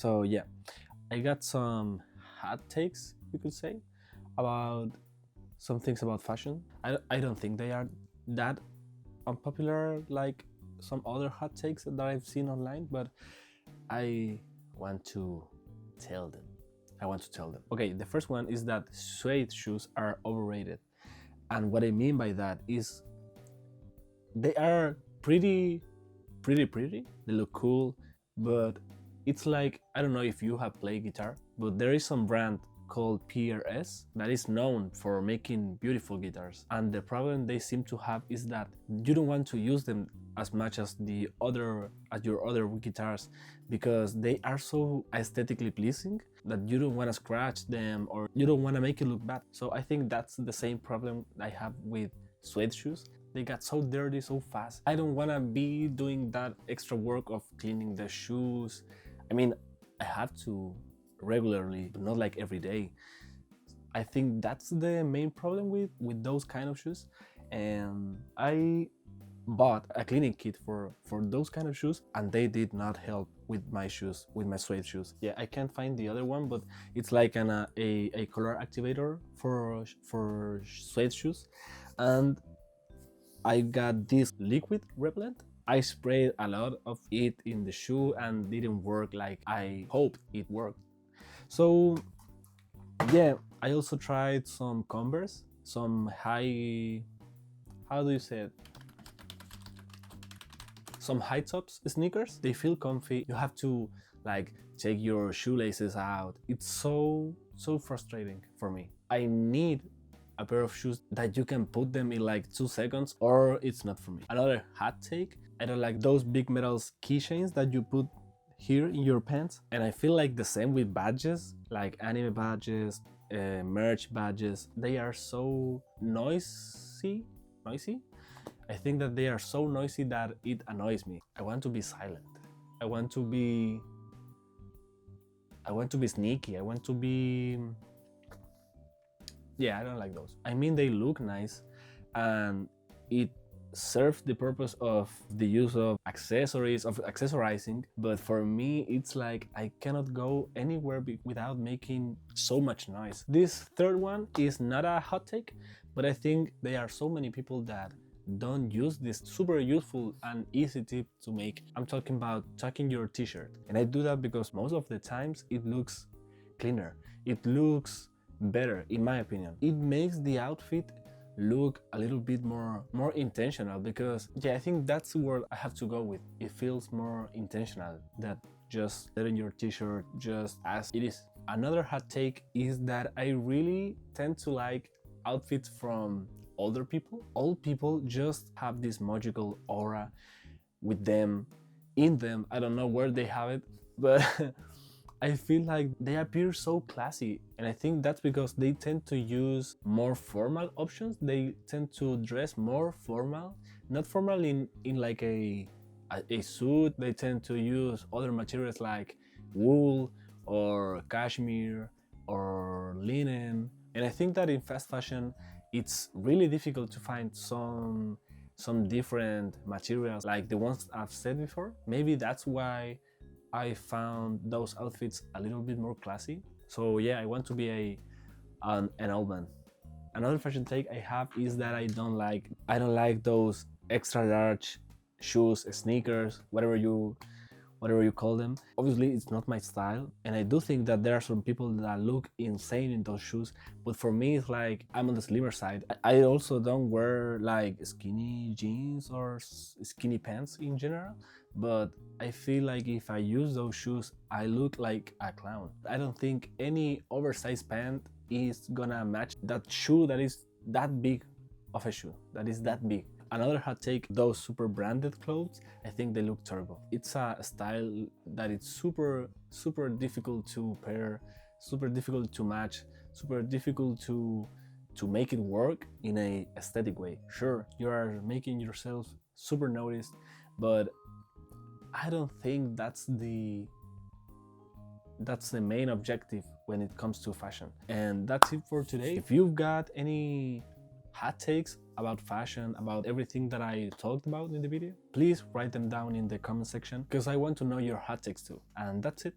So yeah, I got some hot takes, you could say, about some things about fashion. I don't think they are that unpopular like some other hot takes that I've seen online, but I want to tell them. I want to tell them. Okay, the first one is that suede shoes are overrated. And what I mean by that is they are pretty. They look cool, but it's like, I don't know if you have played guitar, but there is some brand called PRS that is known for making beautiful guitars. And the problem they seem to have is that you don't want to use them as much as your other guitars, because they are so aesthetically pleasing that you don't want to scratch them or you don't want to make it look bad. So I think that's the same problem I have with suede shoes. They got so dirty so fast. I don't want to be doing that extra work of cleaning the shoes. I mean, I have to regularly, but not like every day. I think that's the main problem with those kind of shoes. And I bought a cleaning kit for those kind of shoes, and they did not help with my shoes, with my suede shoes. Yeah, I can't find the other one, but it's like a color activator for suede shoes. And I got this liquid repellent. I sprayed a lot of it in the shoe and didn't work like I hoped it worked. So yeah, I also tried some Converse, some high, how do you say it? Some high tops sneakers. They feel comfy. You have to like take your shoelaces out. It's so frustrating for me. I need a pair of shoes that you can put them in like 2 seconds, or it's not for me. Another hot take, I don't like those big metal keychains that you put here in your pants. And I feel like the same with badges, like anime badges, merch badges. They are so noisy. I think that they are so noisy that it annoys me. I want to be silent. I want to be sneaky. I want to be, yeah, I don't like those. I mean, they look nice and it serves the purpose of the use of accessories, of accessorizing, but for me it's like I cannot go anywhere without making so much noise. This third one is not a hot take, but I think there are so many people that don't use this super useful and easy tip to make. I'm talking about tucking your t-shirt. And I do that because most of the times it looks cleaner, it looks better, in my opinion. It makes the outfit look a little bit more intentional, because yeah, I think that's the word I have to go with. It feels more intentional than just letting your t-shirt just as it is. Another hot take is that I really tend to like outfits from older people. Old people just have this magical aura with them, in them. I don't know where they have it, but I feel like they appear so classy, and I think that's because they tend to use more formal options. They tend to dress more formal, not formal in like a suit. They tend to use other materials like wool or cashmere or linen. And I think that in fast fashion it's really difficult to find some different materials like the ones I've said before. Maybe that's why I found those outfits a little bit more classy. So yeah, I want to be an old man. Another fashion take I have is that I don't like those extra large shoes, sneakers, whatever you call them. Obviously it's not my style, and I do think that there are some people that look insane in those shoes, but for me it's like I'm on the slimmer side. I also don't wear like skinny jeans or skinny pants in general, but I feel like if I use those shoes I look like a clown. I don't think any oversized pant is gonna match that shoe that is that big of a shoe, that is that big. Another hot take, those super branded clothes, I think they look terrible. It's a style that it's super difficult to pair, super difficult to match, super difficult to make it work in a aesthetic way. Sure, you are making yourself super noticed, but I don't think that's the main objective when it comes to fashion. And that's it for today. If you've got any hot takes about fashion, about everything that I talked about in the video, please write them down in the comment section, because I want to know your hot takes too. And that's it.